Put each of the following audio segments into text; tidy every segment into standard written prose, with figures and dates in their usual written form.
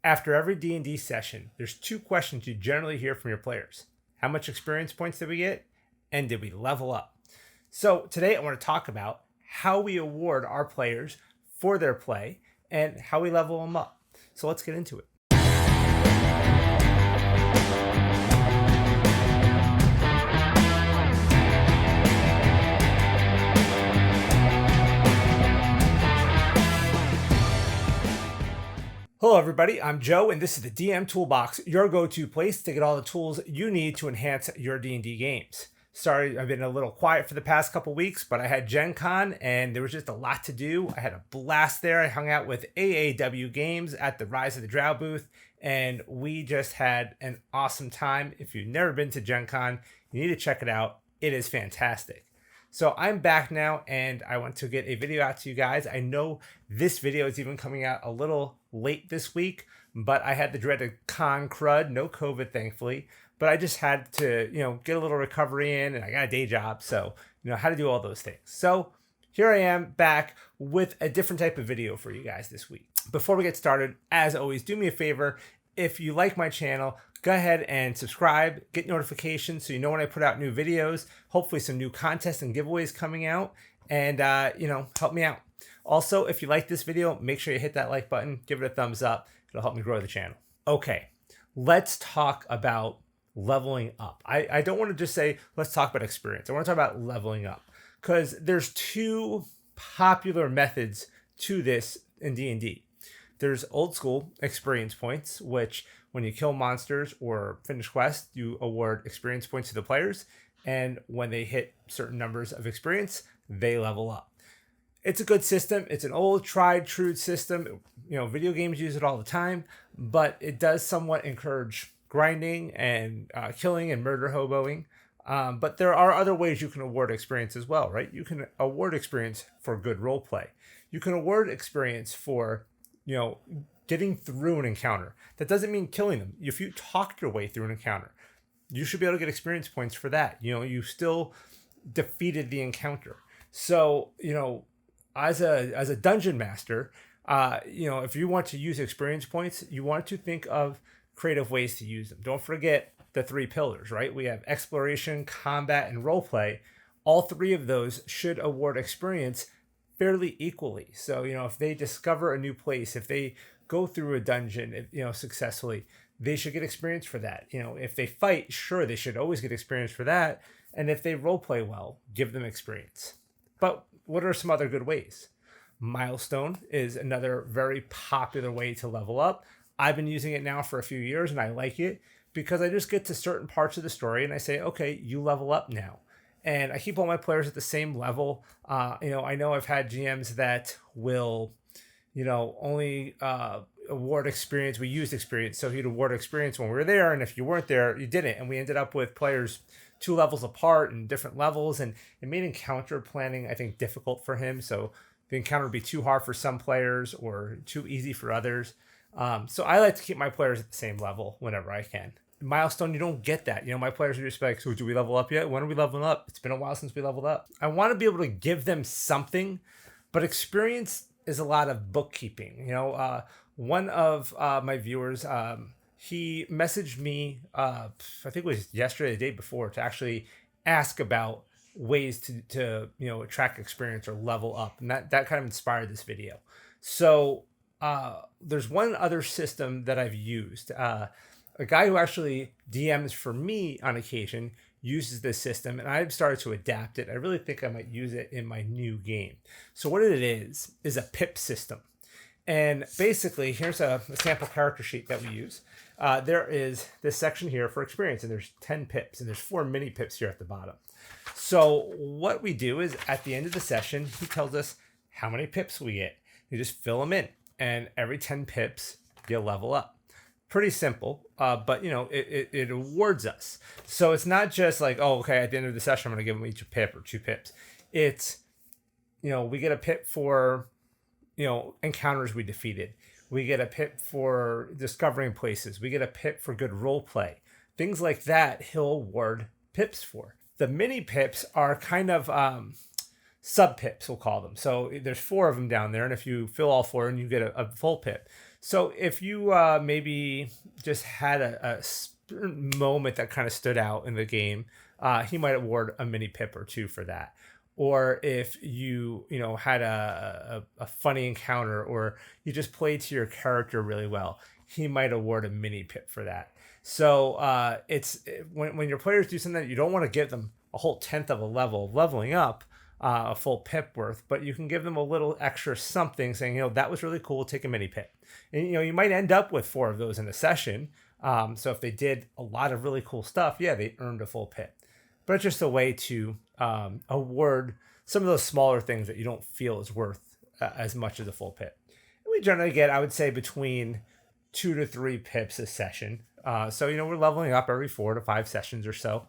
After every D&D session, there's two questions you generally hear from your players. How much experience points did we get? And did we level up? So today I want to talk about how we award our players for their play and how we level them up. So let's get into it. Hello everybody, I'm Joe and this is the DM Toolbox, your go-to place to get all the tools you need to enhance your D&D games. Sorry, I've been a little quiet for the past couple weeks, but I had Gen Con and there was just a lot to do. I had a blast there. I hung out with AAW Games at the Rise of the Drow booth and we just had an awesome time. If you've never been to Gen Con, you need to check it out. It is fantastic. So I'm back now and I want to get a video out to you guys. I know this video is even coming out a little late this week, but I had the dreaded con crud, no COVID thankfully, but I just had to, get a little recovery in and I got a day job. So, how to do all those things. So here I am back with a different type of video for you guys this week. Before we get started, as always, do me a favor. If you like my channel, go ahead and subscribe, get notifications so you know when I put out new videos, hopefully some new contests and giveaways coming out, and, help me out. Also, if you like this video, make sure you hit that like button, give it a thumbs up. It'll help me grow the channel. Okay, let's talk about leveling up. I don't want to just say, let's talk about experience. I want to talk about leveling up because there's two popular methods to this in D&D. There's old school experience points, which when you kill monsters or finish quests, you award experience points to the players. And when they hit certain numbers of experience, they level up. It's a good system. It's an old tried true system. Video games use it all the time, but it does somewhat encourage grinding and killing and murder hoboing. But there are other ways you can award experience as well, right? You can award experience for good role play. You can award experience for getting through an encounter. That doesn't mean killing them. If you talked your way through an encounter, you should be able to get experience points for that. You still defeated the encounter. So, as a dungeon master, if you want to use experience points, you want to think of creative ways to use them. Don't forget the three pillars, right? We have exploration, combat, and role play. All three of those should award experience fairly equally. So, if they discover a new place, if they go through a dungeon, successfully, they should get experience for that. If they fight, sure, they should always get experience for that. And if they role play well, give them experience. But what are some other good ways? Milestone is another very popular way to level up. I've been using it now for a few years and I like it because I just get to certain parts of the story and I say, okay, you level up now. And I keep all my players at the same level. I know I've had GMs that will, only award experience. We used experience. So he'd award experience when we were there. And if you weren't there, you didn't. And we ended up with players 2 levels apart and different levels. And it made encounter planning, I think, difficult for him. So the encounter would be too hard for some players or too easy for others. So I like to keep my players at the same level whenever I can. Milestone, you don't get that. My players are just like, so do we level up yet? When are we leveling up? It's been a while since we leveled up. I want to be able to give them something, but experience is a lot of bookkeeping. One of my viewers, he messaged me, I think it was yesterday, the day before, to actually ask about ways to attract experience or level up. And that kind of inspired this video. So there's one other system that I've used. A guy who actually DMs for me on occasion uses this system, and I've started to adapt it. I really think I might use it in my new game. So what it is a PIP system. And basically, here's a sample character sheet that we use. There is this section here for experience, and there's 10 pips, and there's 4 mini pips here at the bottom. So what we do is at the end of the session, he tells us how many pips we get. You just fill them in, and every 10 pips, you level up. Pretty simple, but it awards us. So it's not just like, oh, okay, at the end of the session, I'm going to give them each a pip or 2 pips. It's, we get a pip for, encounters we defeated. We get a pip for discovering places. We get a pip for good role play. Things like that, he'll award pips for. The mini pips are kind of sub pips, we'll call them. So there's 4 of them down there, and if you fill all 4, and you get a full pip. So if you maybe just had moment that kind of stood out in the game, he might award a mini pip or two for that. Or if you had a funny encounter, or you just played to your character really well, he might award a mini pip for that. So when your players do something that you don't want to give them a whole tenth of a level of leveling up, a full pip worth, but you can give them a little extra something saying, that was really cool, take a mini pip. And, you might end up with 4 of those in a session. So if they did a lot of really cool stuff, yeah, they earned a full pip. But it's just a way to award some of those smaller things that you don't feel is worth as much as a full pip. And we generally get, I would say, between 2 to 3 pips a session. So, we're leveling up every 4 to 5 sessions or so,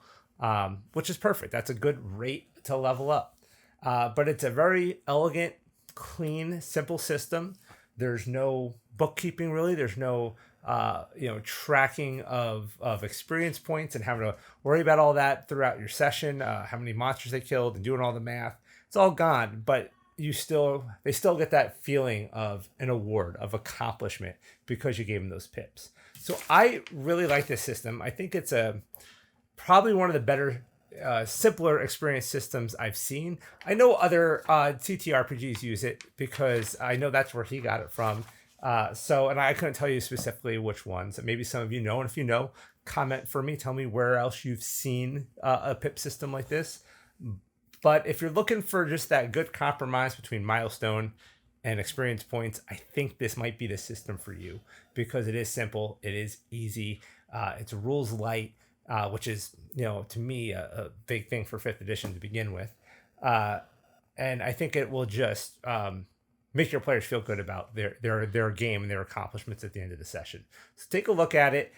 which is perfect. That's a good rate to level up. But it's a very elegant, clean, simple system. There's no bookkeeping really. There's no tracking of experience points and having to worry about all that throughout your session, how many monsters they killed and doing all the math. It's all gone, but they still get that feeling of an award, of accomplishment, because you gave them those pips. So I really like this system. I think it's probably one of the better, simpler experience systems I've seen. I know other TTRPGs use it because I know that's where he got it from. And I couldn't tell you specifically which ones. Maybe some of you know, and if you know, comment for me. Tell me where else you've seen a PIP system like this. But if you're looking for just that good compromise between Milestone and experience points, I think this might be the system for you, because it is simple, it is easy, it's rules light, which is, to me, a big thing for 5th edition to begin with. And I think it will just make your players feel good about their game and their accomplishments at the end of the session. So take a look at it,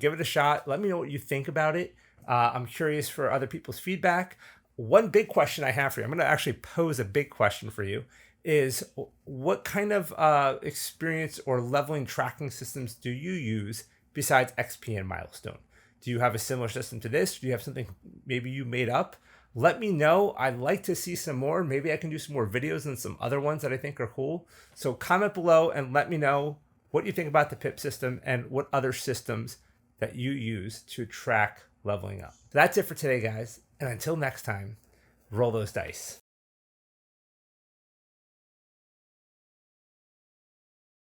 give it a shot. Let me know what you think about it. I'm curious for other people's feedback. One big question I have for you, I'm going to actually pose a big question for you, is what kind of experience or leveling tracking systems do you use besides XP and Milestone? Do you have a similar system to this? Do you have something maybe you made up? Let me know. I'd like to see some more. Maybe I can do some more videos and some other ones that I think are cool. So comment below and let me know what you think about the PIP system and what other systems that you use to track leveling up. That's it for today, guys. And until next time, roll those dice.